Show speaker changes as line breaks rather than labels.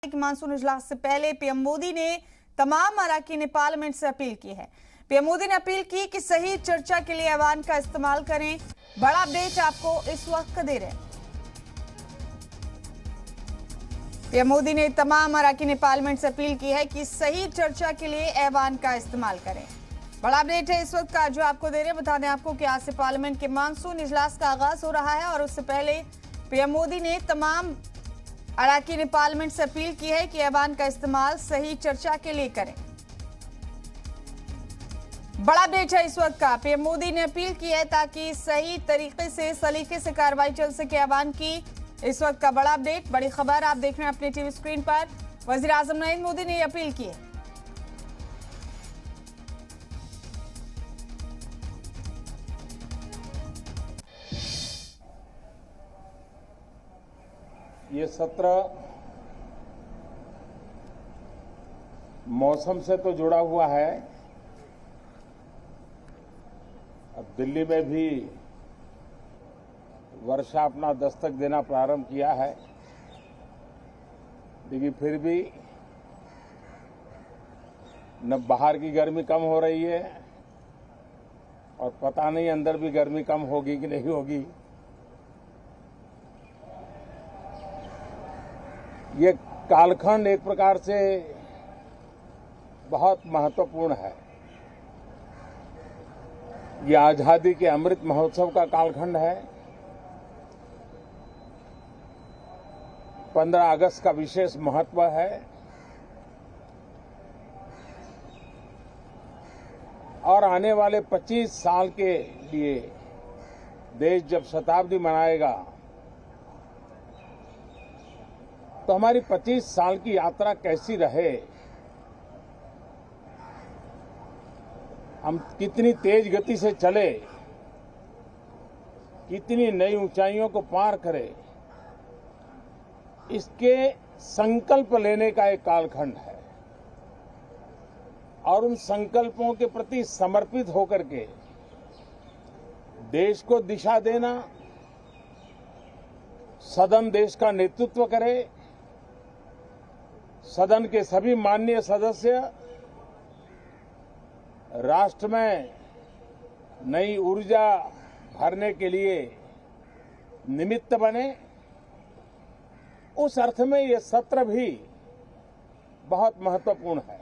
Monsoon इजलास से पहले पीएम मोदी ने तमाम अरकान पार्लियामेंट से अपील की है। पीएम मोदी ने अपील की कि सही चर्चा के लिए ऐवान का इस्तेमाल करें। बड़ा अपडेट आपको इस वक्त दे रहे हैं। पीएम मोदी ने तमाम अरकान पार्लियामेंट से अपील की है कि सही चर्चा के लिए ऐवान का इस्तेमाल करें। बड़ा अपडेट है इस वक्त का जो आपको दे रहे हैं। बता दें आपको कि आज से पार्लियामेंट के मानसून इजलास का आगाज हो रहा है और उससे पहले पीएम मोदी ने तमाम अरकान पार्लियामेंट से अपील की है कि ऐवान का इस्तेमाल सही चर्चा के लिए करें। बड़ा अपडेट है इस वक्त का। पीएम मोदी ने अपील की है ताकि सही तरीके से सलीके से कार्रवाई चल सके। ऐवान की इस वक्त का बड़ा अपडेट, बड़ी खबर आप देख रहे हैं अपने टीवी स्क्रीन पर। वजीर आजम नरेंद्र मोदी ने यह अपील की है।
ये सत्र मौसम से तो जुड़ा हुआ है। अब दिल्ली में भी वर्षा अपना दस्तक देना प्रारंभ किया है, लेकिन फिर भी न बाहर की गर्मी कम हो रही है और पता नहीं अंदर भी गर्मी कम होगी कि नहीं होगी। ये कालखंड एक प्रकार से बहुत महत्वपूर्ण है। ये आजादी के अमृत महोत्सव का कालखंड है। 15 अगस्त का विशेष महत्व है और आने वाले 25 साल के लिए देश जब शताब्दी मनाएगा तो हमारी 25 साल की यात्रा कैसी रहे, हम कितनी तेज गति से चले, कितनी नई ऊंचाइयों को पार करें, इसके संकल्प लेने का एक कालखंड है। और उन संकल्पों के प्रति समर्पित होकर के देश को दिशा देना, सदन देश का नेतृत्व करे, सदन के सभी माननीय सदस्य राष्ट्र में नई ऊर्जा भरने के लिए निमित्त बने, उस अर्थ में ये सत्र भी बहुत महत्वपूर्ण है।